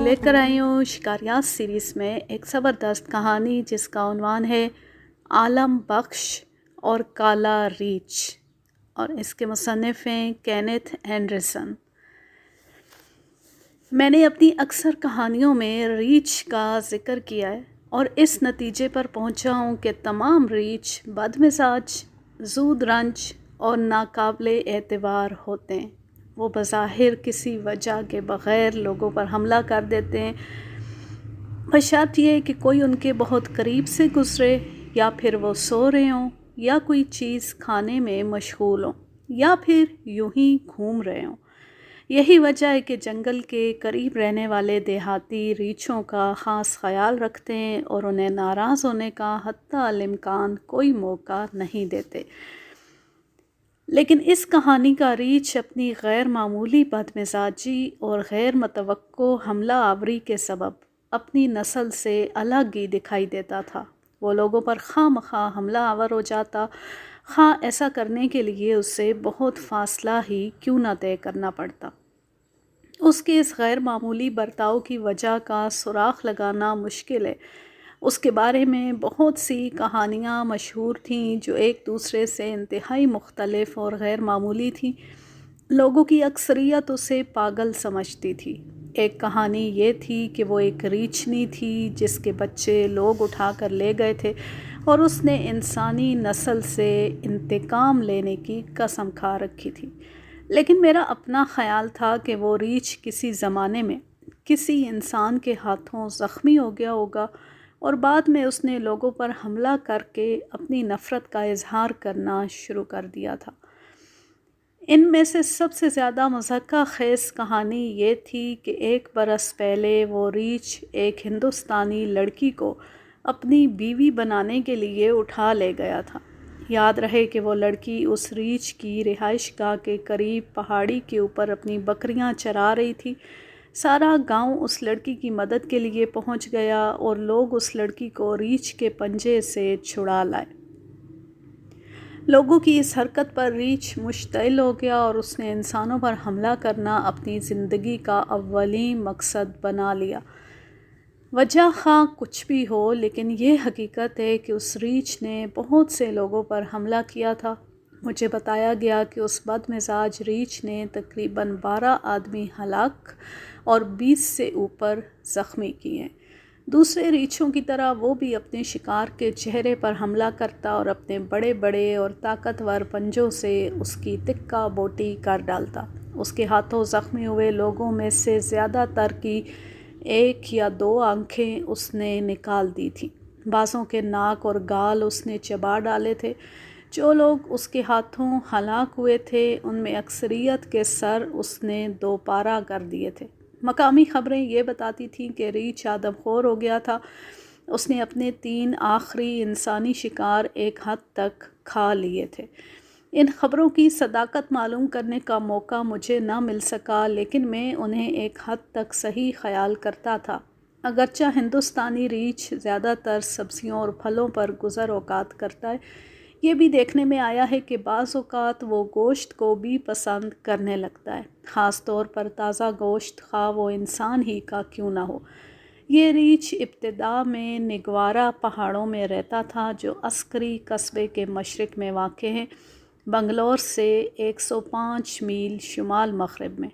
لے کر آئی ہوں شکاریات سیریز میں ایک زبردست کہانی جس کا عنوان ہے عالم بخش اور کالا ریچھ، اور اس کے مصنف ہیں کینتھ اینڈرسن۔ میں نے اپنی اکثر کہانیوں میں ریچھ کا ذکر کیا ہے اور اس نتیجے پر پہنچا ہوں کہ تمام ریچھ بد مزاج، زود رنج اور ناقابل اعتبار ہوتے ہیں۔ وہ بظاہر کسی وجہ کے بغیر لوگوں پر حملہ کر دیتے ہیں، بشرط یہ کہ کوئی ان کے بہت قریب سے گزرے، یا پھر وہ سو رہے ہوں، یا کوئی چیز کھانے میں مشغول ہوں، یا پھر یوں ہی گھوم رہے ہوں۔ یہی وجہ ہے کہ جنگل کے قریب رہنے والے دیہاتی ریچھوں کا خاص خیال رکھتے ہیں اور انہیں ناراض ہونے کا حتی الامکان کوئی موقع نہیں دیتے۔ لیکن اس کہانی کا ریچھ اپنی غیر معمولی بد مزاجی اور غیر متوقع حملہ آوری کے سبب اپنی نسل سے الگ ہی دکھائی دیتا تھا۔ وہ لوگوں پر خواہ مخواہ حملہ آور ہو جاتا، خواہ ایسا کرنے کے لیے اسے بہت فاصلہ ہی کیوں نہ طے کرنا پڑتا۔ اس کے اس غیر معمولی برتاؤ کی وجہ کا سراغ لگانا مشکل ہے۔ اس کے بارے میں بہت سی کہانیاں مشہور تھیں جو ایک دوسرے سے انتہائی مختلف اور غیر معمولی تھیں۔ لوگوں کی اکثریت اسے پاگل سمجھتی تھی۔ ایک کہانی یہ تھی کہ وہ ایک ریچھنی تھی جس کے بچے لوگ اٹھا کر لے گئے تھے اور اس نے انسانی نسل سے انتقام لینے کی قسم کھا رکھی تھی۔ لیکن میرا اپنا خیال تھا کہ وہ ریچھ کسی زمانے میں کسی انسان کے ہاتھوں زخمی ہو گیا ہوگا اور بعد میں اس نے لوگوں پر حملہ کر کے اپنی نفرت کا اظہار کرنا شروع کر دیا تھا۔ ان میں سے سب سے زیادہ مضحکہ خیز کہانی یہ تھی کہ 1 برس پہلے وہ ریچھ ایک ہندوستانی لڑکی کو اپنی بیوی بنانے کے لیے اٹھا لے گیا تھا۔ یاد رہے کہ وہ لڑکی اس ریچھ کی رہائش گاہ کے قریب پہاڑی کے اوپر اپنی بکریاں چرا رہی تھی۔ سارا گاؤں اس لڑکی کی مدد کے لیے پہنچ گیا اور لوگ اس لڑکی کو ریچھ کے پنجے سے چھڑا لائے۔ لوگوں کی اس حرکت پر ریچھ مشتعل ہو گیا اور اس نے انسانوں پر حملہ کرنا اپنی زندگی کا اولین مقصد بنا لیا۔ وجہ خواہ کچھ بھی ہو، لیکن یہ حقیقت ہے کہ اس ریچھ نے بہت سے لوگوں پر حملہ کیا تھا۔ مجھے بتایا گیا کہ اس بد مزاج ریچھ نے تقریباً 12 آدمی ہلاک اور 20 سے اوپر زخمی کیے ہیں۔ دوسرے ریچھوں کی طرح وہ بھی اپنے شکار کے چہرے پر حملہ کرتا اور اپنے بڑے بڑے اور طاقتور پنجوں سے اس کی تکہ بوٹی کر ڈالتا۔ اس کے ہاتھوں زخمی ہوئے لوگوں میں سے زیادہ تر کی 1 یا 2 آنکھیں اس نے نکال دی تھیں۔ بعضوں کے ناک اور گال اس نے چبا ڈالے تھے۔ جو لوگ اس کے ہاتھوں ہلاک ہوئے تھے ان میں اکثریت کے سر اس نے 2 پارہ کر دیے تھے۔ مقامی خبریں یہ بتاتی تھیں کہ ریچھ آدم خور ہو گیا تھا۔ اس نے اپنے 3 آخری انسانی شکار ایک حد تک کھا لیے تھے۔ ان خبروں کی صداقت معلوم کرنے کا موقع مجھے نہ مل سکا، لیکن میں انہیں ایک حد تک صحیح خیال کرتا تھا۔ اگرچہ ہندوستانی ریچھ زیادہ تر سبزیوں اور پھلوں پر گزر اوقات کرتا ہے، یہ بھی دیکھنے میں آیا ہے کہ بعض اوقات وہ گوشت کو بھی پسند کرنے لگتا ہے، خاص طور پر تازہ گوشت، خواہ وہ انسان ہی کا کیوں نہ ہو۔ یہ ریچھ ابتدا میں نگوارا پہاڑوں میں رہتا تھا جو عسکری قصبے کے مشرق میں واقع ہے، بنگلور سے 105 میل شمال مغرب میں۔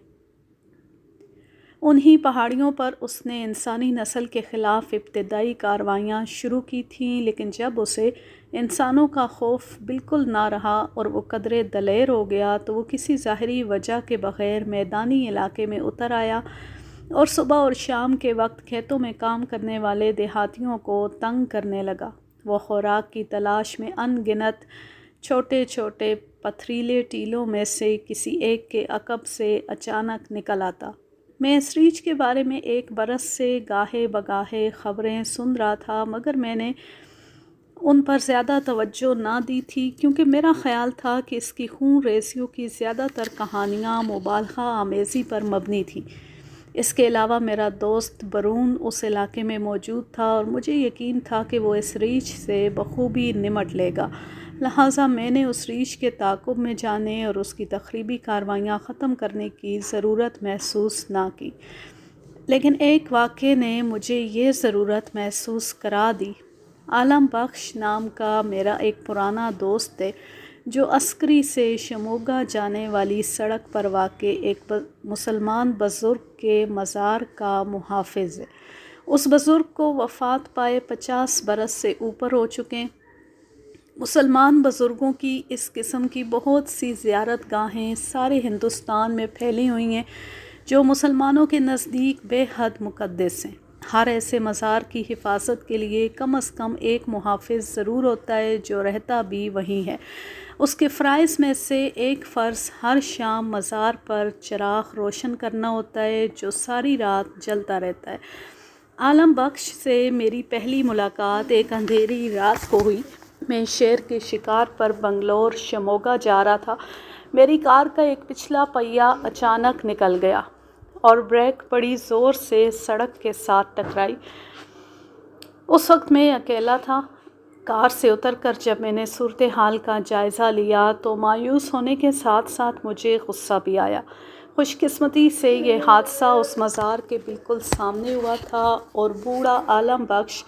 انہی پہاڑیوں پر اس نے انسانی نسل کے خلاف ابتدائی کارروائیاں شروع کی تھیں، لیکن جب اسے انسانوں کا خوف بالکل نہ رہا اور وہ قدرے دلیر ہو گیا تو وہ کسی ظاہری وجہ کے بغیر میدانی علاقے میں اتر آیا اور صبح اور شام کے وقت کھیتوں میں کام کرنے والے دیہاتیوں کو تنگ کرنے لگا۔ وہ خوراک کی تلاش میں ان گنت چھوٹے چھوٹے پتھریلے ٹیلوں میں سے کسی ایک کے عقب سے اچانک نکل آتا۔ میں اس ریچھ کے بارے میں 1 برس سے گاہے بگاہے خبریں سن رہا تھا، مگر میں نے ان پر زیادہ توجہ نہ دی تھی کیونکہ میرا خیال تھا کہ اس کی خون ریزیوں کی زیادہ تر کہانیاں مبالغہ آمیزی پر مبنی تھیں۔ اس کے علاوہ میرا دوست برون اس علاقے میں موجود تھا اور مجھے یقین تھا کہ وہ اس ریچھ سے بخوبی نمٹ لے گا، لہٰذا میں نے اس ریچھ کے تعاقب میں جانے اور اس کی تخریبی کارروائیاں ختم کرنے کی ضرورت محسوس نہ کی۔ لیکن ایک واقعے نے مجھے یہ ضرورت محسوس کرا دی۔ عالم بخش نام کا میرا ایک پرانا دوست ہے جو عسکری سے شموگا جانے والی سڑک پر واقع ایک مسلمان بزرگ کے مزار کا محافظ ہے۔ اس بزرگ کو وفات پائے 50 برس سے اوپر ہو چکے ہیں۔ مسلمان بزرگوں کی اس قسم کی بہت سی زیارت گاہیں سارے ہندوستان میں پھیلی ہوئی ہیں جو مسلمانوں کے نزدیک بے حد مقدس ہیں۔ ہر ایسے مزار کی حفاظت کے لیے کم از کم ایک محافظ ضرور ہوتا ہے جو رہتا بھی وہیں ہے۔ اس کے فرائض میں سے ایک فرض ہر شام مزار پر چراغ روشن کرنا ہوتا ہے جو ساری رات جلتا رہتا ہے۔ عالم بخش سے میری پہلی ملاقات ایک اندھیری رات کو ہوئی۔ میں شیر کے شکار پر بنگلور شموگا جا رہا تھا۔ میری کار کا ایک پچھلا پہیہ اچانک نکل گیا اور بریک بڑی زور سے سڑک کے ساتھ ٹکرائی۔ اس وقت میں اکیلا تھا۔ کار سے اتر کر جب میں نے صورتحال کا جائزہ لیا تو مایوس ہونے کے ساتھ ساتھ مجھے غصہ بھی آیا۔ خوش قسمتی سے یہ حادثہ اس مزار کے بالکل سامنے ہوا تھا اور بوڑھا عالم بخش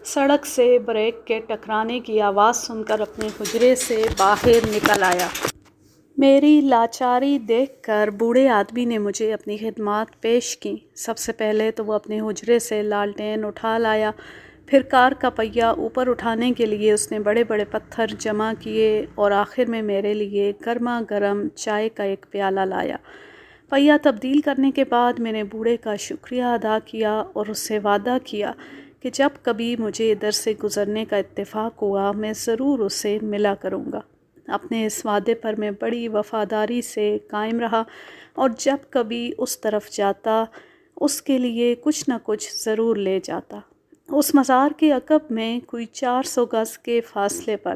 سڑک سے بریک کے ٹکرانے کی آواز سن کر اپنے حجرے سے باہر نکل آیا۔ میری لاچاری دیکھ کر بوڑھے آدمی نے مجھے اپنی خدمات پیش کیں۔ سب سے پہلے تو وہ اپنے حجرے سے لالٹین اٹھا لایا، پھر کار کا پہیہ اوپر اٹھانے کے لیے اس نے بڑے بڑے پتھر جمع کیے اور آخر میں میرے لیے گرما گرم چائے کا ایک پیالہ لایا۔ پہیہ تبدیل کرنے کے بعد میں نے بوڑھے کا شکریہ ادا کیا اور اس سے وعدہ کیا کہ جب کبھی مجھے ادھر سے گزرنے کا اتفاق ہوا میں ضرور اسے ملا کروں گا۔ اپنے اس وعدے پر میں بڑی وفاداری سے قائم رہا اور جب کبھی اس طرف جاتا اس کے لیے کچھ نہ کچھ ضرور لے جاتا۔ اس مزار کے عقب میں کوئی 400 گز کے فاصلے پر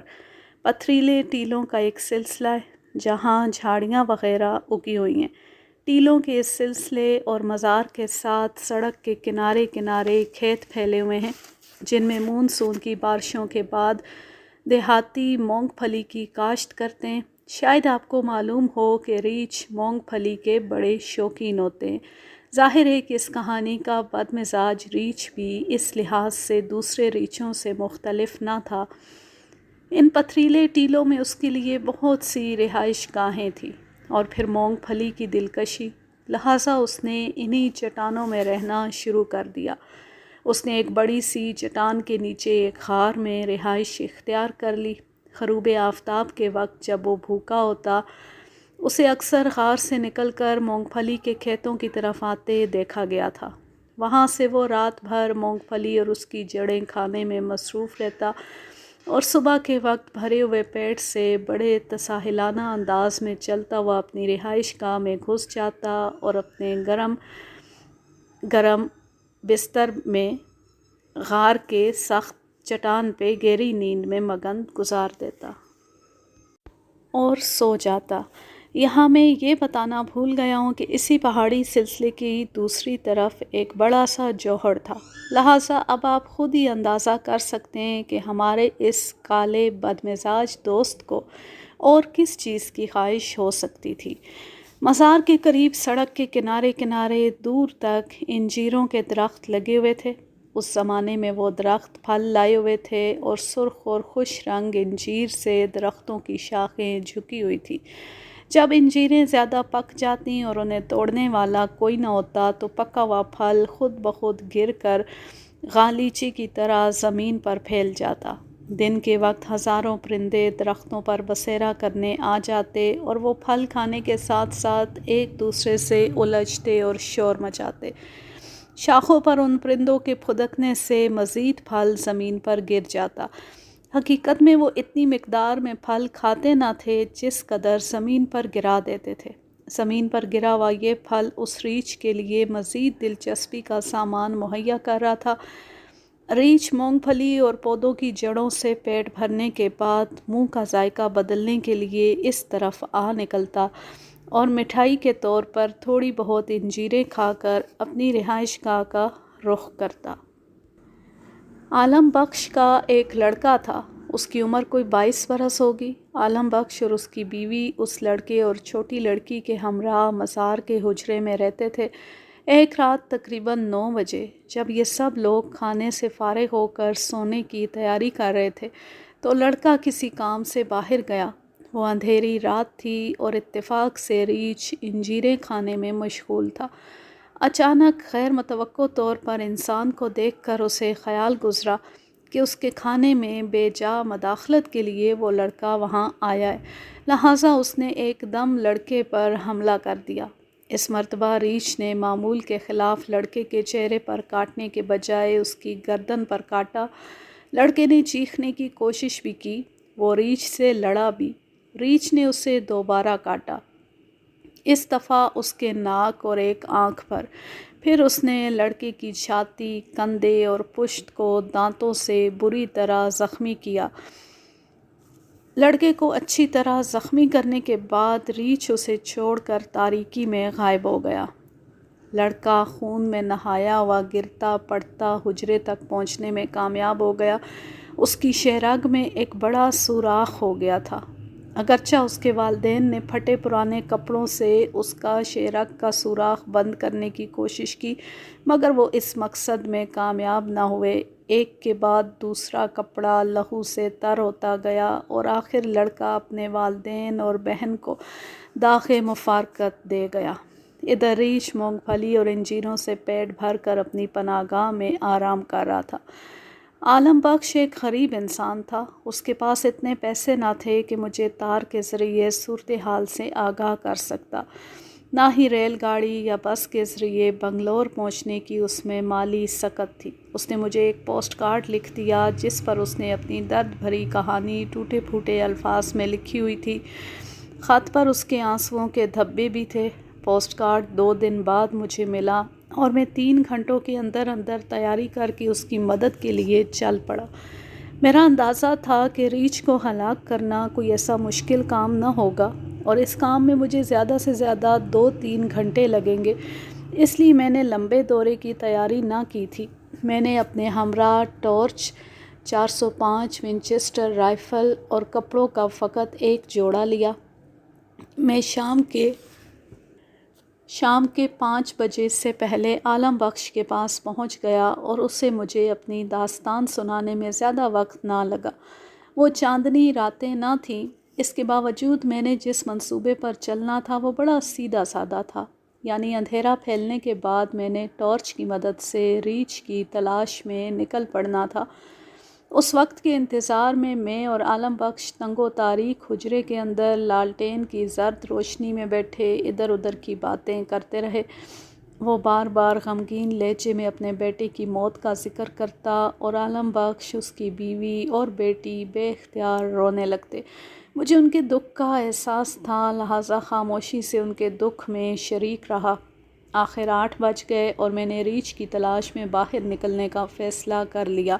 پتھریلے ٹیلوں کا ایک سلسلہ ہے جہاں جھاڑیاں وغیرہ اگی ہوئی ہیں۔ ٹیلوں کے اس سلسلے اور مزار کے ساتھ سڑک کے کنارے کنارے کھیت پھیلے ہوئے ہیں جن میں مونسون کی بارشوں کے بعد دیہاتی مونگ پھلی کی کاشت کرتے ہیں۔ شاید آپ کو معلوم ہو کہ ریچھ مونگ پھلی کے بڑے شوقین ہوتے ہیں۔ ظاہر ہے کہ اس کہانی کا بدمزاج ریچھ بھی اس لحاظ سے دوسرے ریچھوں سے مختلف نہ تھا۔ ان پتھریلے ٹیلوں میں اس کے لیے بہت سی رہائش گاہیں تھیں اور پھر مونگ پھلی کی دلکشی، لہٰذا اس نے انہی چٹانوں میں رہنا شروع کر دیا۔ اس نے ایک بڑی سی چٹان کے نیچے ایک غار میں رہائش اختیار کر لی۔ غروب آفتاب کے وقت جب وہ بھوکا ہوتا اسے اکثر غار سے نکل کر مونگ پھلی کے کھیتوں کی طرف آتے دیکھا گیا تھا۔ وہاں سے وہ رات بھر مونگ پھلی اور اس کی جڑیں کھانے میں مصروف رہتا اور صبح کے وقت بھرے ہوئے پیٹ سے بڑے تساہلانہ انداز میں چلتا ہوا اپنی رہائش گاہ میں گھس جاتا اور اپنے گرم گرم بستر میں غار کے سخت چٹان پہ گہری نیند میں مگن گزار دیتا اور سو جاتا۔ یہاں میں یہ بتانا بھول گیا ہوں کہ اسی پہاڑی سلسلے کی دوسری طرف ایک بڑا سا جوہر تھا، لہٰذا اب آپ خود ہی اندازہ کر سکتے ہیں کہ ہمارے اس کالے بدمزاج دوست کو اور کس چیز کی خواہش ہو سکتی تھی۔ مزار کے قریب سڑک کے کنارے کنارے دور تک انجیروں کے درخت لگے ہوئے تھے۔ اس زمانے میں وہ درخت پھل لائے ہوئے تھے اور سرخ اور خوش رنگ انجیر سے درختوں کی شاخیں جھکی ہوئی تھیں۔ جب انجیریں زیادہ پک جاتیں اور انہیں توڑنے والا کوئی نہ ہوتا تو پکا ہوا پھل خود بخود گر کر غالیچے کی طرح زمین پر پھیل جاتا۔ دن کے وقت ہزاروں پرندے درختوں پر بسیرا کرنے آ جاتے اور وہ پھل کھانے کے ساتھ ساتھ ایک دوسرے سے الجھتے اور شور مچاتے۔ شاخوں پر ان پرندوں کے پھدکنے سے مزید پھل زمین پر گر جاتا۔ حقیقت میں وہ اتنی مقدار میں پھل کھاتے نہ تھے جس قدر زمین پر گرا دیتے تھے۔ زمین پر گرا ہوا یہ پھل اس ریچھ کے لیے مزید دلچسپی کا سامان مہیا کر رہا تھا۔ ریچھ مونگ پھلی اور پودوں کی جڑوں سے پیٹ بھرنے کے بعد منہ کا ذائقہ بدلنے کے لیے اس طرف آ نکلتا اور مٹھائی کے طور پر تھوڑی بہت انجیریں کھا کر اپنی رہائش گاہ کا رخ کرتا۔ عالم بخش کا ایک لڑکا تھا، اس کی عمر کوئی 22 برس ہوگی۔ عالم بخش اور اس کی بیوی اس لڑکے اور چھوٹی لڑکی کے ہمراہ مزار کے حجرے میں رہتے تھے۔ ایک رات تقریباً 9 بجے جب یہ سب لوگ کھانے سے فارغ ہو کر سونے کی تیاری کر رہے تھے تو لڑکا کسی کام سے باہر گیا۔ وہ اندھیری رات تھی اور اتفاق سے ریچھ انجیریں کھانے میں مشغول تھا۔ اچانک غیر متوقع طور پر انسان کو دیکھ کر اسے خیال گزرا کہ اس کے کھانے میں بے جا مداخلت کے لیے وہ لڑکا وہاں آیا ہے، لہٰذا اس نے ایک دم لڑکے پر حملہ کر دیا۔ اس مرتبہ ریچھ نے معمول کے خلاف لڑکے کے چہرے پر کاٹنے کے بجائے اس کی گردن پر کاٹا۔ لڑکے نے چیخنے کی کوشش بھی کی، وہ ریچھ سے لڑا بھی۔ ریچھ نے اسے دوبارہ کاٹا، اس دفعہ اس کے ناک اور ایک آنکھ پر۔ پھر اس نے لڑکے کی چھاتی، کندھے اور پشت کو دانتوں سے بری طرح زخمی کیا۔ لڑکے کو اچھی طرح زخمی کرنے کے بعد ریچھ اسے چھوڑ کر تاریکی میں غائب ہو گیا۔ لڑکا خون میں نہایا ہوا گرتا پڑتا حجرے تک پہنچنے میں کامیاب ہو گیا۔ اس کی شہرگ میں ایک بڑا سوراخ ہو گیا تھا۔ اگرچہ اس کے والدین نے پھٹے پرانے کپڑوں سے اس کا شہرگ کا سوراخ بند کرنے کی کوشش کی، مگر وہ اس مقصد میں کامیاب نہ ہوئے۔ ایک کے بعد دوسرا کپڑا لہو سے تر ہوتا گیا اور آخر لڑکا اپنے والدین اور بہن کو داغ مفارقت دے گیا۔ ادھر ریچھ مونگ پھلی اور انجیروں سے پیٹ بھر کر اپنی پناہ گاہ میں آرام کر رہا تھا۔ عالم بخش ایک غریب انسان تھا۔ اس کے پاس اتنے پیسے نہ تھے کہ مجھے تار کے ذریعے صورتحال سے آگاہ کر سکتا، نہ ہی ریل گاڑی یا بس کے ذریعے بنگلور پہنچنے کی اس میں مالی سکت تھی۔ اس نے مجھے ایک پوسٹ کارڈ لکھ دیا جس پر اس نے اپنی درد بھری کہانی ٹوٹے پھوٹے الفاظ میں لکھی ہوئی تھی۔ خط پر اس کے آنسوؤں کے دھبے بھی تھے۔ پوسٹ کارڈ 2 دن بعد مجھے ملا اور میں 3 گھنٹوں کے اندر اندر تیاری کر کے اس کی مدد کے لیے چل پڑا۔ میرا اندازہ تھا کہ ریچھ کو ہلاک کرنا کوئی ایسا مشکل کام نہ ہوگا اور اس کام میں مجھے زیادہ سے زیادہ 2-3 گھنٹے لگیں گے، اس لیے میں نے لمبے دورے کی تیاری نہ کی تھی۔ میں نے اپنے ہمراہ ٹارچ، 405 ونچسٹر رائفل اور کپڑوں کا فقط ایک جوڑا لیا۔ میں شام کے 5 بجے سے پہلے عالم بخش کے پاس پہنچ گیا اور اسے مجھے اپنی داستان سنانے میں زیادہ وقت نہ لگا۔ وہ چاندنی راتیں نہ تھیں، اس کے باوجود میں نے جس منصوبے پر چلنا تھا وہ بڑا سیدھا سادہ تھا، یعنی اندھیرا پھیلنے کے بعد میں نے ٹارچ کی مدد سے ریچھ کی تلاش میں نکل پڑنا تھا۔ اس وقت کے انتظار میں اور عالم بخش تنگ و تاریک حجرے کے اندر لالٹین کی زرد روشنی میں بیٹھے ادھر ادھر کی باتیں کرتے رہے۔ وہ بار بار غمگین لہجے میں اپنے بیٹے کی موت کا ذکر کرتا اور عالم بخش، اس کی بیوی اور بیٹی بے اختیار رونے لگتے۔ مجھے ان کے دکھ کا احساس تھا، لہٰذا خاموشی سے ان کے دکھ میں شریک رہا۔ آخر 8 بج گئے اور میں نے ریچھ کی تلاش میں باہر نکلنے کا فیصلہ کر لیا۔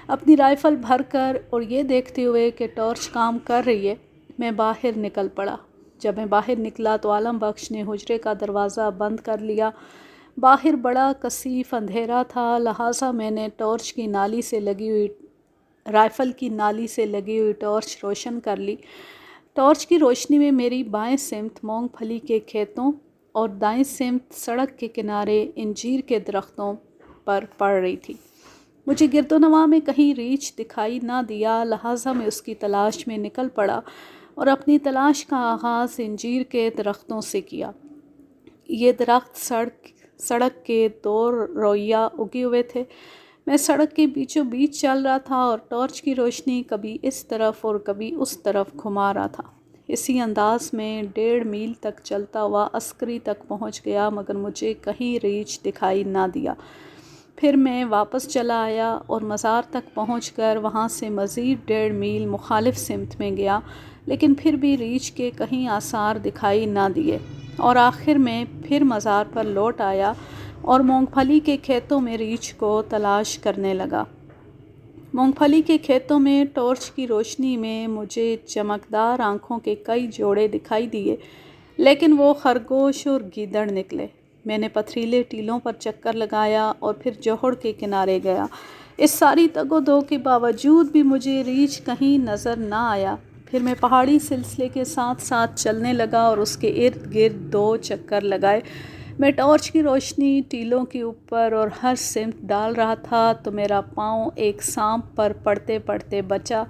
اپنی رائفل بھر کر اور یہ دیکھتے ہوئے کہ ٹارچ کام کر رہی ہے، میں باہر نکل پڑا۔ جب میں باہر نکلا تو عالم بخش نے حجرے کا دروازہ بند کر لیا۔ باہر بڑا کثیف اندھیرا تھا، لہٰذا میں نے رائفل کی نالی سے لگی ہوئی ٹارچ روشن کر لی۔ ٹارچ کی روشنی میں میری بائیں سمت مونگ پھلی کے کھیتوں اور دائیں سمت سڑک کے کنارے انجیر کے درختوں پر پڑ رہی تھی۔ مجھے گرد و نواح میں کہیں ریچھ دکھائی نہ دیا، لہٰذا میں اس کی تلاش میں نکل پڑا اور اپنی تلاش کا آغاز انجیر کے درختوں سے کیا۔ یہ درخت سڑک کے 2 رویہ اگے ہوئے تھے۔ میں سڑک کے بیچوں بیچ چل رہا تھا اور ٹارچ کی روشنی کبھی اس طرف اور کبھی اس طرف گھما رہا تھا۔ اسی انداز میں 1.5 میل تک چلتا ہوا عسکری تک پہنچ گیا، مگر مجھے کہیں ریچھ دکھائی نہ دیا۔ پھر میں واپس چلا آیا اور مزار تک پہنچ کر وہاں سے مزید 1.5 میل مخالف سمت میں گیا، لیکن پھر بھی ریچھ کے کہیں آثار دکھائی نہ دیے، اور آخر میں پھر مزار پر لوٹ آیا اور مونگ پھلی کے کھیتوں میں ریچھ کو تلاش کرنے لگا۔ مونگ پھلی کے کھیتوں میں ٹارچ کی روشنی میں مجھے چمکدار آنکھوں کے کئی جوڑے دکھائی دیے، لیکن وہ خرگوش اور گیدڑ نکلے۔ میں نے پتھریلے ٹیلوں پر چکر لگایا اور پھر جوہڑ کے کنارے گیا۔ اس ساری تگ و دو کے باوجود بھی مجھے ریچھ کہیں نظر نہ آیا۔ پھر میں پہاڑی سلسلے کے ساتھ ساتھ چلنے لگا اور اس کے ارد گرد 2 چکر لگائے، میں ٹارچ کی روشنی ٹیلوں کے اوپر اور ہر سمت ڈال رہا تھا تو میرا پاؤں ایک سانپ پر پڑتے پڑتے بچا۔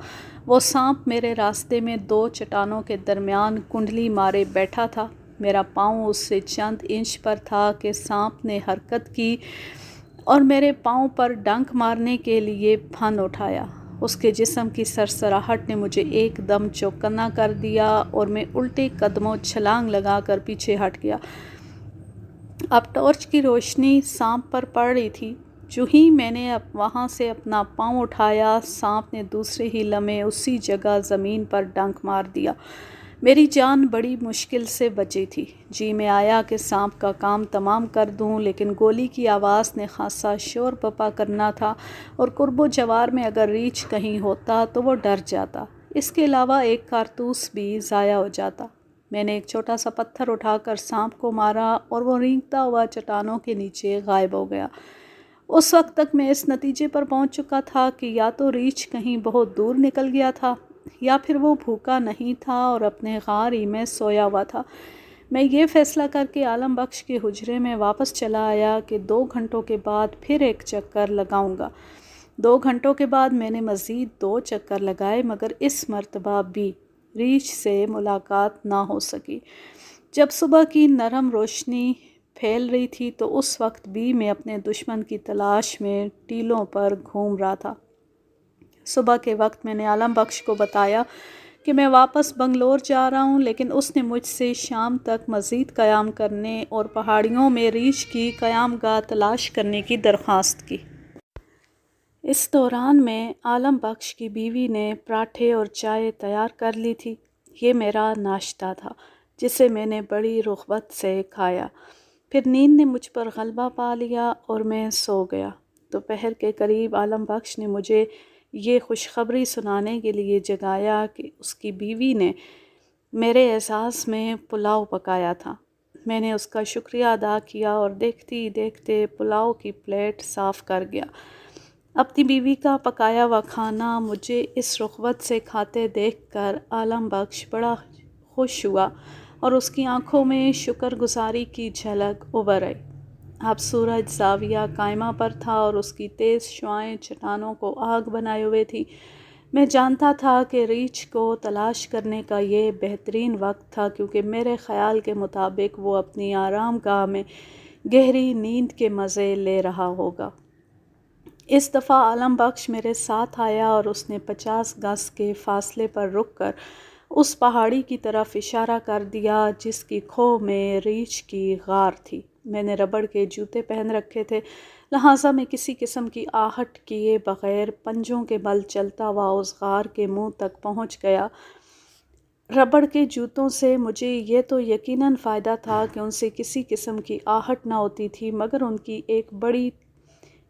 وہ سانپ میرے راستے میں دو چٹانوں کے درمیان کنڈلی مارے بیٹھا تھا۔ میرا پاؤں اس سے چند انچ پر تھا کہ سانپ نے حرکت کی اور میرے پاؤں پر ڈنک مارنے کے لیے پھن اٹھایا۔ اس کے جسم کی سرسراہٹ نے مجھے ایک دم چوکنا کر دیا اور میں الٹے قدموں چھلانگ لگا کر پیچھے ہٹ گیا۔ اب ٹارچ کی روشنی سانپ پر پڑ رہی تھی۔ جو ہی میں نے وہاں سے اپنا پاؤں اٹھایا، سانپ نے دوسرے ہی لمحے اسی جگہ زمین پر ڈنک مار دیا۔ میری جان بڑی مشکل سے بچی تھی۔ جی میں آیا کہ سانپ کا کام تمام کر دوں، لیکن گولی کی آواز نے خاصا شور بپا کرنا تھا اور قرب و جوار میں اگر ریچھ کہیں ہوتا تو وہ ڈر جاتا۔ اس کے علاوہ ایک کارتوس بھی ضائع ہو جاتا۔ میں نے ایک چھوٹا سا پتھر اٹھا کر سانپ کو مارا اور وہ رینگتا ہوا چٹانوں کے نیچے غائب ہو گیا۔ اس وقت تک میں اس نتیجے پر پہنچ چکا تھا کہ یا تو ریچھ کہیں بہت دور نکل گیا تھا یا پھر وہ بھوکا نہیں تھا اور اپنے غار ہی میں سویا ہوا تھا۔ میں یہ فیصلہ کر کے عالم بخش کے حجرے میں واپس چلا آیا کہ 2 گھنٹوں کے بعد پھر ایک چکر لگاؤں گا۔ 2 گھنٹوں کے بعد میں نے مزید 2 چکر لگائے، مگر اس مرتبہ بھی ریچھ سے ملاقات نہ ہو سکی۔ جب صبح کی نرم روشنی پھیل رہی تھی تو اس وقت بھی میں اپنے دشمن کی تلاش میں ٹیلوں پر گھوم رہا تھا۔ صبح کے وقت میں نے عالم بخش کو بتایا کہ میں واپس بنگلور جا رہا ہوں، لیکن اس نے مجھ سے شام تک مزید قیام کرنے اور پہاڑیوں میں ریچھ کی قیام گاہ تلاش کرنے کی درخواست کی۔ اس دوران میں عالم بخش کی بیوی نے پراٹھے اور چائے تیار کر لی تھی۔ یہ میرا ناشتہ تھا جسے میں نے بڑی رغبت سے کھایا۔ پھر نیند نے مجھ پر غلبہ پا لیا اور میں سو گیا۔ دوپہر کے قریب عالم بخش نے مجھے یہ خوشخبری سنانے کے لیے جگایا کہ اس کی بیوی نے میرے اعزاز میں پلاؤ پکایا تھا۔ میں نے اس کا شکریہ ادا کیا اور دیکھتے ہی دیکھتے پلاؤ کی پلیٹ صاف کر گیا۔ اپنی بیوی کا پکایا ہوا کھانا مجھے اس رغبت سے کھاتے دیکھ کر عالم بخش بڑا خوش ہوا اور اس کی آنکھوں میں شکر گزاری کی جھلک ابھر آئی۔ اب سورج زاویہ قائمہ پر تھا اور اس کی تیز شعاعیں چٹانوں کو آگ بنائے ہوئے تھی۔ میں جانتا تھا کہ ریچھ کو تلاش کرنے کا یہ بہترین وقت تھا، کیونکہ میرے خیال کے مطابق وہ اپنی آرام گاہ میں گہری نیند کے مزے لے رہا ہوگا۔ اس دفعہ عالم بخش میرے ساتھ آیا اور اس نے 50 گز کے فاصلے پر رک کر اس پہاڑی کی طرف اشارہ کر دیا جس کی کھو میں ریچھ کی غار تھی۔ میں نے ربڑ کے جوتے پہن رکھے تھے، لہٰذا میں کسی قسم کی آہٹ کیے بغیر پنجوں کے بل چلتا ہوا اس غار کے منہ تک پہنچ گیا۔ ربڑ کے جوتوں سے مجھے یہ تو یقیناً فائدہ تھا کہ ان سے کسی قسم کی آہٹ نہ ہوتی تھی، مگر ان کی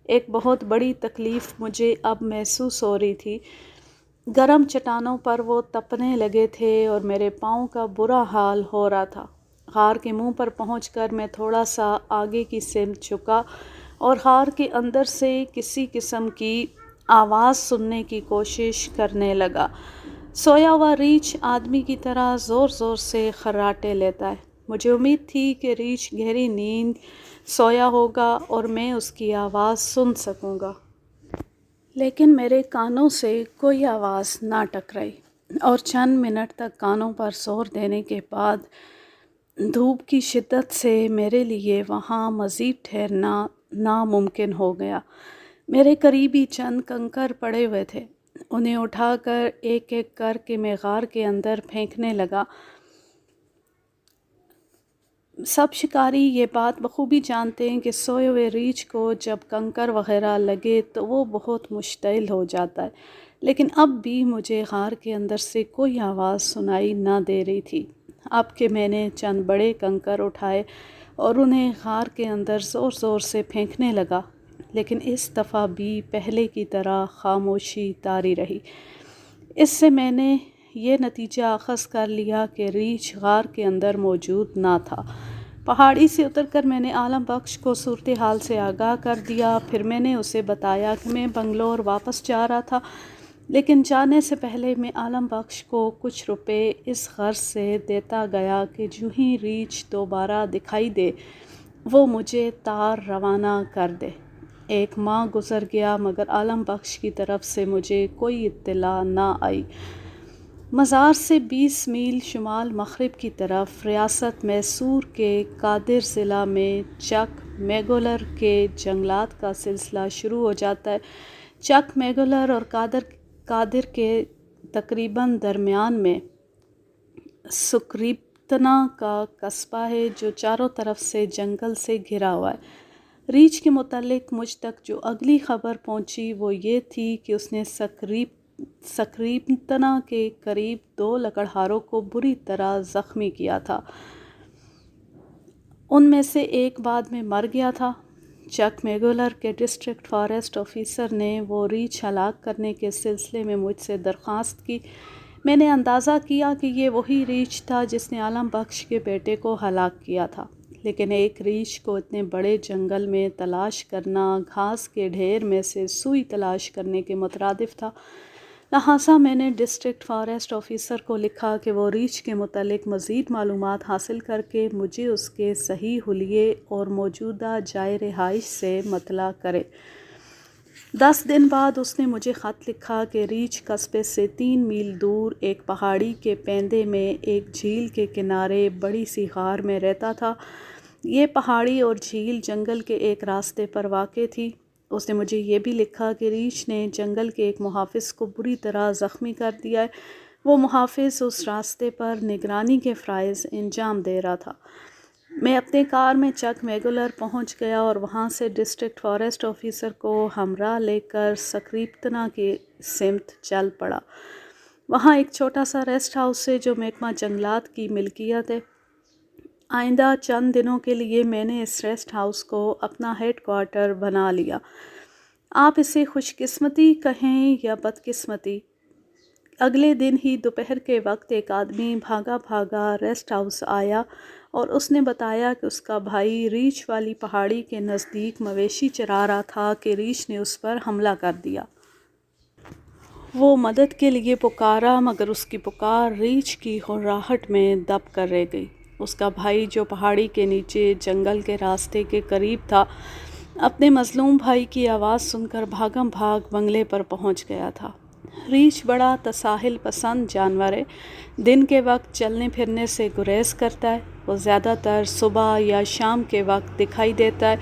ایک بہت بڑی تکلیف مجھے اب محسوس ہو رہی تھی۔ گرم چٹانوں پر وہ تپنے لگے تھے اور میرے پاؤں کا برا حال ہو رہا تھا۔ غار کے منہ پر پہنچ کر میں تھوڑا سا آگے کی سمت جھکا اور غار کے اندر سے کسی قسم کی آواز سننے کی کوشش کرنے لگا۔ سویا ہوا ریچھ آدمی کی طرح زور زور سے خراٹے لیتا ہے۔ مجھے امید تھی کہ ریچھ گہری نیند سویا ہوگا اور میں اس کی آواز سن سکوں گا، لیکن میرے کانوں سے کوئی آواز نہ ٹکرائی اور چند منٹ تک کانوں پر زور دینے کے بعد دھوپ کی شدت سے میرے لیے وہاں مزید ٹھہرنا ناممکن ہو گیا۔ میرے قریب ہی چند کنکر پڑے ہوئے تھے، انہیں اٹھا کر ایک ایک کر کے میں غار کے اندر پھینکنے لگا۔ سب شکاری یہ بات بخوبی جانتے ہیں کہ سوئے ہوئے ریچھ کو جب کنکر وغیرہ لگے تو وہ بہت مشتعل ہو جاتا ہے، لیکن اب بھی مجھے غار کے اندر سے کوئی آواز سنائی نہ دے رہی تھی۔ اب کہ میں نے چند بڑے کنکر اٹھائے اور انہیں غار کے اندر زور زور سے پھینکنے لگا، لیکن اس دفعہ بھی پہلے کی طرح خاموشی طاری رہی۔ اس سے میں نے یہ نتیجہ اخذ کر لیا کہ ریچھ غار کے اندر موجود نہ تھا۔ پہاڑی سے اتر کر میں نے عالم بخش کو صورتحال سے آگاہ کر دیا۔ پھر میں نے اسے بتایا کہ میں بنگلور واپس جا رہا تھا، لیکن جانے سے پہلے میں عالم بخش کو کچھ روپے اس غرض سے دیتا گیا کہ جو ہی ریچھ دوبارہ دکھائی دے وہ مجھے تار روانہ کر دے۔ ایک ماہ گزر گیا مگر عالم بخش کی طرف سے مجھے کوئی اطلاع نہ آئی۔ مزار سے 20 میل شمال مغرب کی طرف ریاست میسور کے قادر ضلع میں چک میگولر کے جنگلات کا سلسلہ شروع ہو جاتا ہے۔ چک میگولر اور قادر کے تقریباً درمیان میں سکریپتنا کا قصبہ ہے جو چاروں طرف سے جنگل سے گھرا ہوا ہے۔ ریچھ کے متعلق مجھ تک جو اگلی خبر پہنچی وہ یہ تھی کہ اس نے سکریپتنا کے قریب 2 لکڑہاروں کو بری طرح زخمی کیا تھا۔ ان میں سے ایک بعد میں مر گیا تھا۔ چک میگولر کے ڈسٹرکٹ فارسٹ آفیسر نے وہ ریچھ ہلاک کرنے کے سلسلے میں مجھ سے درخواست کی۔ میں نے اندازہ کیا کہ یہ وہی ریچھ تھا جس نے عالم بخش کے بیٹے کو ہلاک کیا تھا، لیکن ایک ریچھ کو اتنے بڑے جنگل میں تلاش کرنا گھاس کے ڈھیر میں سے سوئی تلاش کرنے کے مترادف تھا۔ لہٰذا میں نے ڈسٹرکٹ فارسٹ آفیسر کو لکھا کہ وہ ریچھ کے متعلق مزید معلومات حاصل کر کے مجھے اس کے صحیح حلیے اور موجودہ جائے رہائش سے مطلع کرے۔ 10 دن بعد اس نے مجھے خط لکھا کہ ریچھ قصبے سے 3 میل دور ایک پہاڑی کے پیندے میں ایک جھیل کے کنارے بڑی سی غار میں رہتا تھا۔ یہ پہاڑی اور جھیل جنگل کے ایک راستے پر واقع تھی۔ اس نے مجھے یہ بھی لکھا کہ ریچھ نے جنگل کے ایک محافظ کو بری طرح زخمی کر دیا ہے۔ وہ محافظ اس راستے پر نگرانی کے فرائض انجام دے رہا تھا۔ میں اپنے کار میں چک میگولر پہنچ گیا اور وہاں سے ڈسٹرکٹ فارسٹ آفیسر کو ہمراہ لے کر سکریپتنا کی سمت چل پڑا۔ وہاں ایک چھوٹا سا ریسٹ ہاؤس ہے جو محکمہ جنگلات کی ملکیت ہے۔ آئندہ چند دنوں کے لیے میں نے اس ریسٹ ہاؤس کو اپنا ہیڈ کوارٹر بنا لیا۔ آپ اسے خوش قسمتی کہیں یا بدقسمتی، اگلے دن ہی دوپہر کے وقت ایک آدمی بھاگا بھاگا ریسٹ ہاؤس آیا اور اس نے بتایا کہ اس کا بھائی ریچھ والی پہاڑی کے نزدیک مویشی چرا رہا تھا کہ ریچھ نے اس پر حملہ کر دیا۔ وہ مدد کے لیے پکارا مگر اس کی پکار ریچھ کی ہرراہٹ میں دب کر رہ گئی۔ اس کا بھائی جو پہاڑی کے نیچے جنگل کے راستے کے قریب تھا، اپنے مظلوم بھائی کی آواز سن کر بھاگم بھاگ بنگلے پر پہنچ گیا تھا۔ ریچھ بڑا تساہل پسند جانور ہے۔ دن کے وقت چلنے پھرنے سے گریز کرتا ہے۔ وہ زیادہ تر صبح یا شام کے وقت دکھائی دیتا ہے۔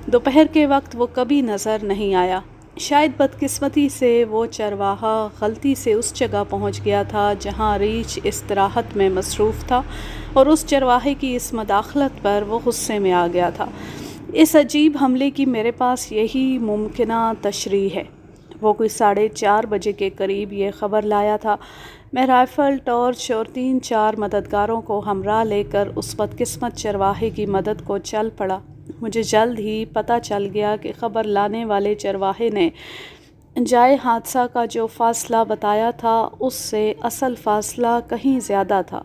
دوپہر کے وقت وہ کبھی نظر نہیں آیا۔ شاید بدقسمتی سے وہ چرواہا غلطی سے اس جگہ پہنچ گیا تھا جہاں ریچھ استراحت میں مصروف تھا اور اس چرواہے کی اس مداخلت پر وہ غصے میں آ گیا تھا۔ اس عجیب حملے کی میرے پاس یہی ممکنہ تشریح ہے۔ وہ کوئی 4:30 بجے کے قریب یہ خبر لایا تھا۔ میں رائفل، ٹارچ اور 3-4 مددگاروں کو ہمراہ لے کر اس بدقسمت چرواہے کی مدد کو چل پڑا۔ مجھے جلد ہی پتہ چل گیا کہ خبر لانے والے چرواہے نے جائے حادثہ کا جو فاصلہ بتایا تھا اس سے اصل فاصلہ کہیں زیادہ تھا۔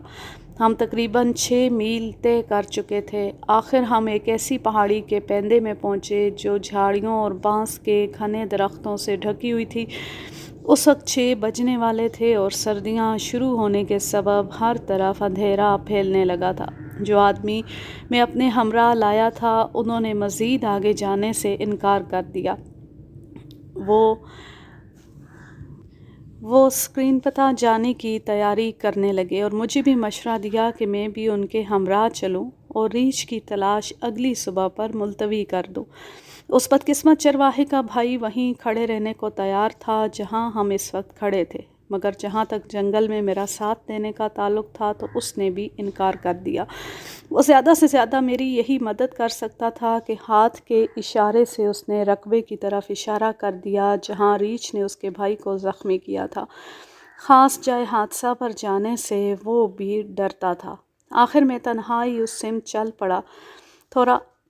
ہم تقریباً 6 میل طے کر چکے تھے۔ آخر ہم ایک ایسی پہاڑی کے پیندے میں پہنچے جو جھاڑیوں اور بانس کے گھنے درختوں سے ڈھکی ہوئی تھی۔ اس وقت 6 بجنے والے تھے اور سردیاں شروع ہونے کے سبب ہر طرف اندھیرا پھیلنے لگا تھا۔ جو آدمی میں اپنے ہمراہ لایا تھا انہوں نے مزید آگے جانے سے انکار کر دیا۔ وہ سکرینپتا جانے کی تیاری کرنے لگے اور مجھے بھی مشورہ دیا کہ میں بھی ان کے ہمراہ چلوں اور ریچھ کی تلاش اگلی صبح پر ملتوی کر دوں۔ اس بدقسمت چرواہے کا بھائی وہیں کھڑے رہنے کو تیار تھا جہاں ہم اس وقت کھڑے تھے، مگر جہاں تک جنگل میں میرا ساتھ دینے کا تعلق تھا تو اس نے بھی انکار کر دیا۔ وہ زیادہ سے زیادہ میری یہی مدد کر سکتا تھا کہ ہاتھ کے اشارے سے اس نے رقبے کی طرف اشارہ کر دیا جہاں ریچھ نے اس کے بھائی کو زخمی کیا تھا۔ خاص جائے حادثہ پر جانے سے وہ بھی ڈرتا تھا۔ آخر میں تنہا ہی اس سمت چل پڑا۔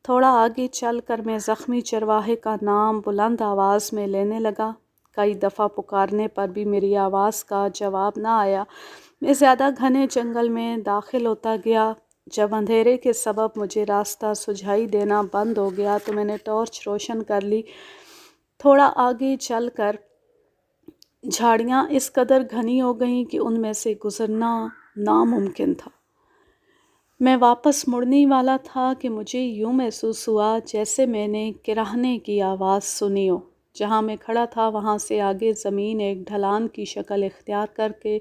تھوڑا آگے چل کر میں زخمی چرواہے کا نام بلند آواز میں لینے لگا۔ کئی دفعہ پکارنے پر بھی میری آواز کا جواب نہ آیا۔ میں زیادہ گھنے جنگل میں داخل ہوتا گیا۔ جب اندھیرے کے سبب مجھے راستہ سجھائی دینا بند ہو گیا تو میں نے ٹارچ روشن کر لی۔ تھوڑا آگے چل کر جھاڑیاں اس قدر گھنی ہو گئیں کہ ان میں سے گزرنا ناممکن تھا۔ میں واپس مڑنے والا تھا کہ مجھے یوں محسوس ہوا جیسے میں نے کراہنے کی آواز سنی ہو۔ جہاں میں کھڑا تھا وہاں سے آگے زمین ایک ڈھلان کی شکل اختیار کر کے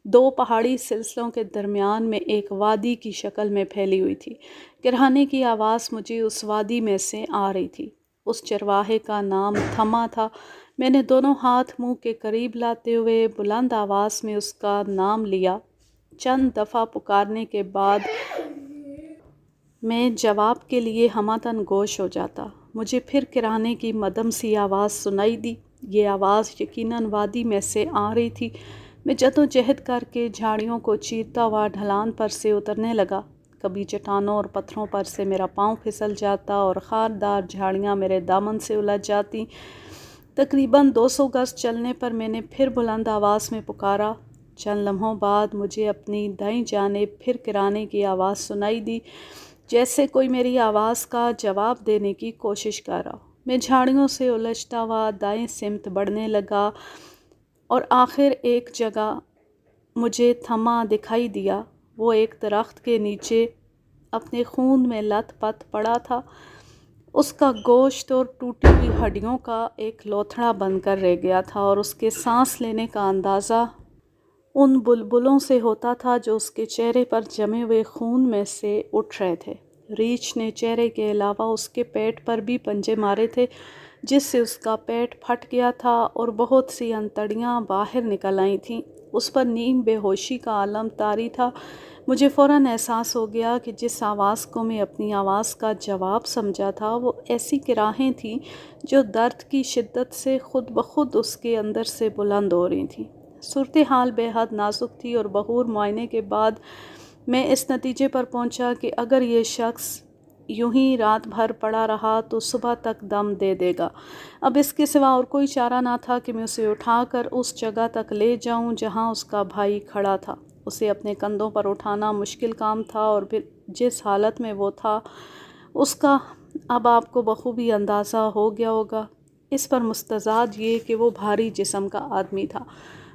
دو پہاڑی سلسلوں کے درمیان میں ایک وادی کی شکل میں پھیلی ہوئی تھی۔ کراہنے کی آواز مجھے اس وادی میں سے آ رہی تھی۔ اس چرواہے کا نام تھما تھا۔ میں نے دونوں ہاتھ منہ کے قریب لاتے ہوئے بلند آواز میں اس کا نام لیا۔ چند دفعہ پکارنے کے بعد میں جواب کے لیے ہمہ گوش ہو جاتا۔ مجھے پھر کراہنے کی مدھم سی آواز سنائی دی۔ یہ آواز یقیناً وادی میں سے آ رہی تھی۔ میں جدوجہد کر کے جھاڑیوں کو چیرتا ہوا ڈھلان پر سے اترنے لگا۔ کبھی چٹانوں اور پتھروں پر سے میرا پاؤں پھسل جاتا اور خاردار جھاڑیاں میرے دامن سے الجھ جاتی۔ تقریباً 200 گز چلنے پر میں نے پھر بلند آواز میں پکارا۔ چند لمحوں بعد مجھے اپنی دائیں جانب پھر کراہنے کی آواز سنائی دی، جیسے کوئی میری آواز کا جواب دینے کی کوشش کر رہا ہو۔ میں جھاڑیوں سے الجھتا ہوا دائیں سمت بڑھنے لگا اور آخر ایک جگہ مجھے تھما دکھائی دیا۔ وہ ایک درخت کے نیچے اپنے خون میں لت پت پڑا تھا۔ اس کا گوشت اور ٹوٹی ہوئی ہڈیوں کا ایک لوتھڑا بن کر رہ گیا تھا اور اس کے سانس لینے کا اندازہ ان بلبلوں سے ہوتا تھا جو اس کے چہرے پر جمے ہوئے خون میں سے اٹھ رہے تھے۔ ریچھ نے چہرے کے علاوہ اس کے پیٹ پر بھی پنجے مارے تھے، جس سے اس کا پیٹ پھٹ گیا تھا اور بہت سی انتڑیاں باہر نکل آئی تھیں۔ اس پر نیم بے ہوشی کا عالم طاری تھا۔ مجھے فوراً احساس ہو گیا کہ جس آواز کو میں اپنی آواز کا جواب سمجھا تھا وہ ایسی کراہیں تھیں جو درد کی شدت سے خود بخود اس کے اندر سے بلند ہو رہی تھیں۔ صورتحال بے حد نازک تھی اور بغور معائنے کے بعد میں اس نتیجے پر پہنچا کہ اگر یہ شخص یوں ہی رات بھر پڑا رہا تو صبح تک دم دے دے گا۔ اب اس کے سوا اور کوئی چارہ نہ تھا کہ میں اسے اٹھا کر اس جگہ تک لے جاؤں جہاں اس کا بھائی کھڑا تھا۔ اسے اپنے کندھوں پر اٹھانا مشکل کام تھا اور پھر جس حالت میں وہ تھا اس کا اب آپ کو بخوبی اندازہ ہو گیا ہوگا۔ اس پر مستزاد یہ کہ وہ بھاری جسم کا آدمی تھا،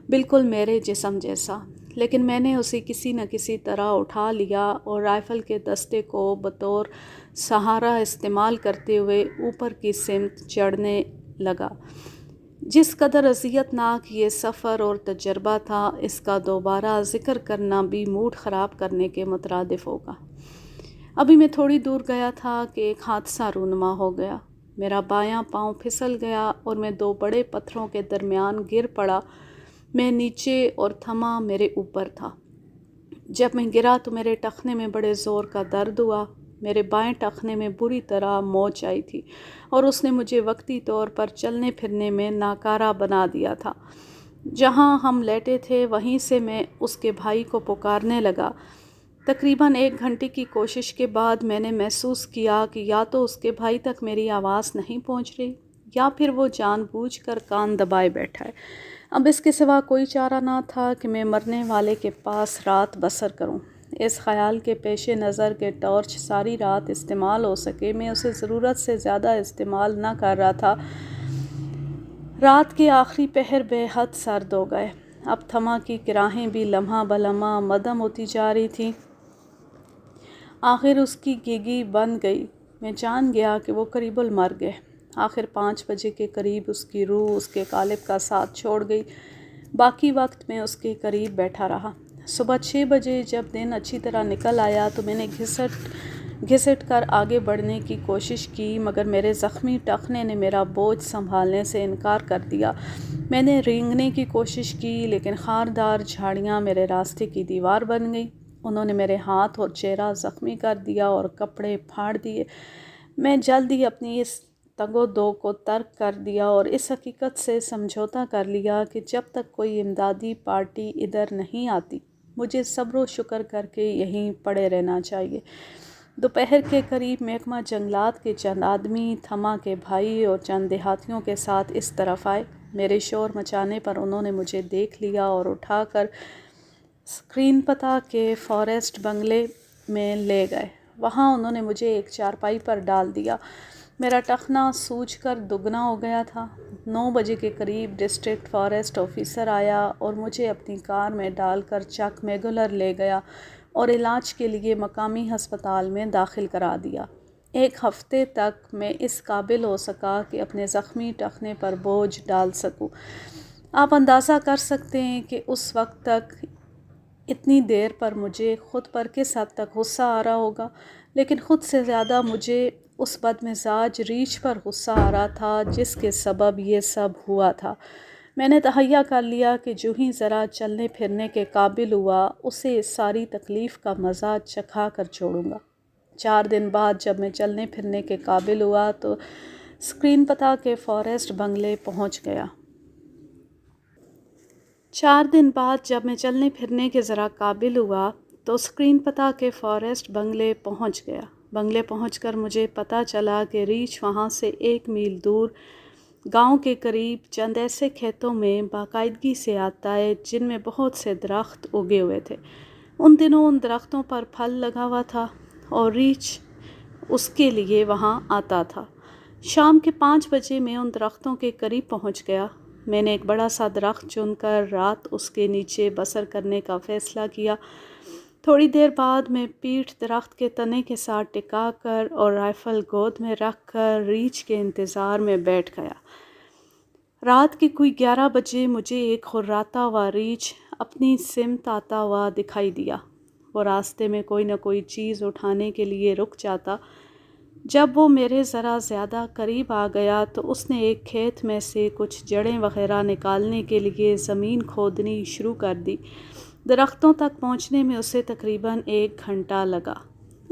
بالکل میرے جسم جیسا، لیکن میں نے اسے کسی نہ کسی طرح اٹھا لیا اور رائفل کے دستے کو بطور سہارا استعمال کرتے ہوئے اوپر کی سمت چڑھنے لگا۔ جس قدر اذیت ناک یہ سفر اور تجربہ تھا، اس کا دوبارہ ذکر کرنا بھی موڈ خراب کرنے کے مترادف ہوگا۔ ابھی میں تھوڑی دور گیا تھا کہ ایک حادثہ رونما ہو گیا۔ میرا بایاں پاؤں پھسل گیا اور میں دو بڑے پتھروں کے درمیان گر پڑا۔ میں نیچے اور تھما میرے اوپر تھا۔ جب میں گرا تو میرے ٹخنے میں بڑے زور کا درد ہوا۔ میرے بائیں ٹخنے میں بری طرح موچ آئی تھی اور اس نے مجھے وقتی طور پر چلنے پھرنے میں ناکارہ بنا دیا تھا۔ جہاں ہم لیٹے تھے وہیں سے میں اس کے بھائی کو پکارنے لگا۔ تقریباً 1 گھنٹے کی کوشش کے بعد میں نے محسوس کیا کہ یا تو اس کے بھائی تک میری آواز نہیں پہنچ رہی یا پھر وہ جان بوجھ کر کان دبائے بیٹھا ہے۔ اب اس کے سوا کوئی چارہ نہ تھا کہ میں مرنے والے کے پاس رات بسر کروں۔ اس خیال کے پیش نظر کہ ٹارچ ساری رات استعمال ہو سکے، میں اسے ضرورت سے زیادہ استعمال نہ کر رہا تھا۔ رات کے آخری پہر بے حد سرد ہو گئے۔ اب تھما کی کراہیں بھی لمحہ بلمحہ مدھم ہوتی جا رہی تھیں۔ آخر اس کی گیگی بن گئی۔ میں جان گیا کہ وہ قریب المرگ ہے۔ آخر 5 بجے کے قریب اس کی روح اس کے قالب کا ساتھ چھوڑ گئی۔ باقی وقت میں اس کے قریب بیٹھا رہا۔ صبح 6 بجے جب دن اچھی طرح نکل آیا تو میں نے گھسٹ کر آگے بڑھنے کی کوشش کی، مگر میرے زخمی ٹخنے نے میرا بوجھ سنبھالنے سے انکار کر دیا۔ میں نے رینگنے کی کوشش کی لیکن خاردار جھاڑیاں میرے راستے کی دیوار بن گئیں۔ انہوں نے میرے ہاتھ اور چہرہ زخمی کر دیا اور کپڑے پھاڑ دیے۔ میں جلد ہی اپنی اس تگ و دو کو ترک کر دیا اور اس حقیقت سے سمجھوتا کر لیا کہ جب تک کوئی امدادی پارٹی ادھر نہیں آتی مجھے صبر و شکر کر کے یہیں پڑے رہنا چاہیے۔ دوپہر کے قریب محکمہ جنگلات کے چند آدمی تھما کے بھائی اور چند دیہاتیوں کے ساتھ اس طرف آئے۔ میرے شور مچانے پر انہوں نے مجھے دیکھ لیا اور اٹھا کر اسکرین پتہ کے فارسٹ بنگلے میں لے گئے۔ وہاں انہوں نے مجھے ایک چارپائی پر ڈال دیا۔ میرا ٹخنا سوج کر دگنا ہو گیا تھا۔ 9 بجے کے قریب ڈسٹرکٹ فارسٹ آفیسر آیا اور مجھے اپنی کار میں ڈال کر چک میگولر لے گیا اور علاج کے لیے مقامی ہسپتال میں داخل کرا دیا۔ 1 ہفتے تک میں اس قابل ہو سکا کہ اپنے زخمی ٹخنے پر بوجھ ڈال سکوں۔ آپ اندازہ کر سکتے ہیں کہ اس وقت تک اتنی دیر پر مجھے خود پر کس حد تک غصہ آ رہا ہوگا، لیکن خود سے زیادہ مجھے اس بدمزاج ریچھ پر غصہ آ رہا تھا جس کے سبب یہ سب ہوا تھا۔ میں نے تہیہ کر لیا کہ جو ہی ذرا چلنے پھرنے کے قابل ہوا اسے اس ساری تکلیف کا مزہ چکھا کر چھوڑوں گا۔ 4 دن بعد جب میں چلنے پھرنے کے قابل ہوا تو اسکرین پتہ کے فارسٹ بنگلے پہنچ گیا۔ 4 دن بعد جب میں چلنے پھرنے کے ذرا قابل ہوا تو اسکرین پتہ کے فارسٹ بنگلے پہنچ گیا۔ بنگلے پہنچ کر مجھے پتہ چلا کہ ریچھ وہاں سے 1 میل دور گاؤں کے قریب چند ایسے کھیتوں میں باقاعدگی سے آتا ہے جن میں بہت سے درخت اگے ہوئے تھے۔ ان دنوں ان درختوں پر پھل لگا ہوا تھا اور ریچھ اس کے لیے وہاں آتا تھا۔ شام کے 5 بجے میں ان درختوں کے قریب پہنچ گیا۔ میں نے ایک بڑا سا درخت چن کر رات اس کے نیچے بسر کرنے کا فیصلہ کیا۔ تھوڑی دیر بعد میں پیٹھ درخت کے تنے کے ساتھ ٹکا کر اور رائفل گود میں رکھ کر ریچھ کے انتظار میں بیٹھ گیا۔ رات کے کوئی 11 بجے مجھے ایک خراتا ہوا ریچھ اپنی سمت آتا ہوا دکھائی دیا۔ وہ راستے میں کوئی نہ کوئی چیز اٹھانے کے لیے رک جاتا۔ جب وہ میرے ذرا زیادہ قریب آ گیا تو اس نے ایک کھیت میں سے کچھ جڑیں وغیرہ نکالنے کے لیے زمین کھودنی شروع کر دی۔ درختوں تک پہنچنے میں اسے تقریباً 1 گھنٹہ لگا۔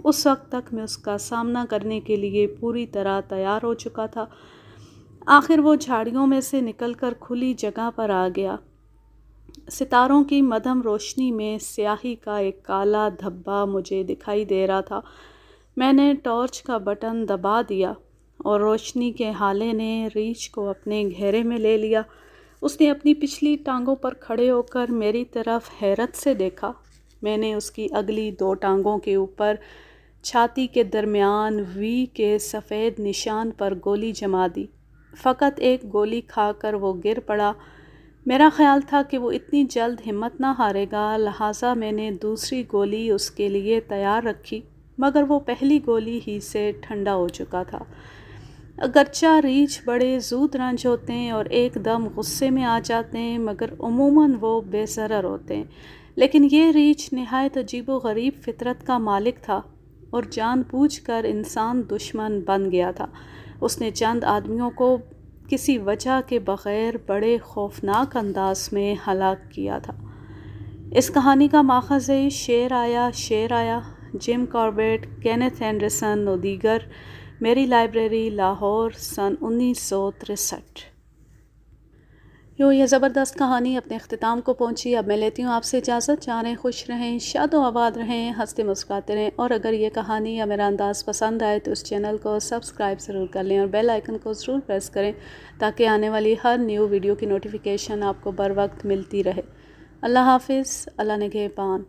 اس وقت تک میں اس کا سامنا کرنے کے لیے پوری طرح تیار ہو چکا تھا۔ آخر وہ جھاڑیوں میں سے نکل کر کھلی جگہ پر آ گیا۔ ستاروں کی مدھم روشنی میں سیاہی کا ایک کالا دھبا مجھے دکھائی دے رہا تھا۔ میں نے ٹارچ کا بٹن دبا دیا اور روشنی کے ہالے نے ریچھ کو اپنے گھیرے میں لے لیا۔ اس نے اپنی پچھلی ٹانگوں پر کھڑے ہو کر میری طرف حیرت سے دیکھا۔ میں نے اس کی اگلی 2 ٹانگوں کے اوپر چھاتی کے درمیان وی کے سفید نشان پر گولی جما دی۔ فقط ایک گولی کھا کر وہ گر پڑا۔ میرا خیال تھا کہ وہ اتنی جلد ہمت نہ ہارے گا، لہٰذا میں نے دوسری گولی اس کے لیے تیار رکھی، مگر وہ پہلی گولی ہی سے ٹھنڈا ہو چکا تھا۔ اگرچہ ریچھ بڑے زود رنج ہوتے ہیں اور ایک دم غصے میں آ جاتے ہیں، مگر عموماً وہ بے ضرر ہوتے ہیں، لیکن یہ ریچھ نہایت عجیب و غریب فطرت کا مالک تھا اور جان بوجھ کر انسان دشمن بن گیا تھا۔ اس نے چند آدمیوں کو کسی وجہ کے بغیر بڑے خوفناک انداز میں ہلاک کیا تھا۔ اس کہانی کا ماخذ ہے شیر آیا، جم کاربیٹ، کینتھ اینڈرسن اور دیگر، میری لائبریری، لاہور، سن 1963۔ یہ زبردست کہانی اپنے اختتام کو پہنچی۔ اب میں لیتی ہوں آپ سے اجازت۔ جانے خوش رہیں، شاد و آباد رہیں، ہنستے مسکراتے رہیں، اور اگر یہ کہانی یا میرا انداز پسند آئے تو اس چینل کو سبسکرائب ضرور کر لیں اور بیل آئیکن کو ضرور پریس کریں تاکہ آنے والی ہر نیو ویڈیو کی نوٹیفیکیشن آپ کو بر وقت ملتی رہے۔ اللہ حافظ، اللہ نگہبان۔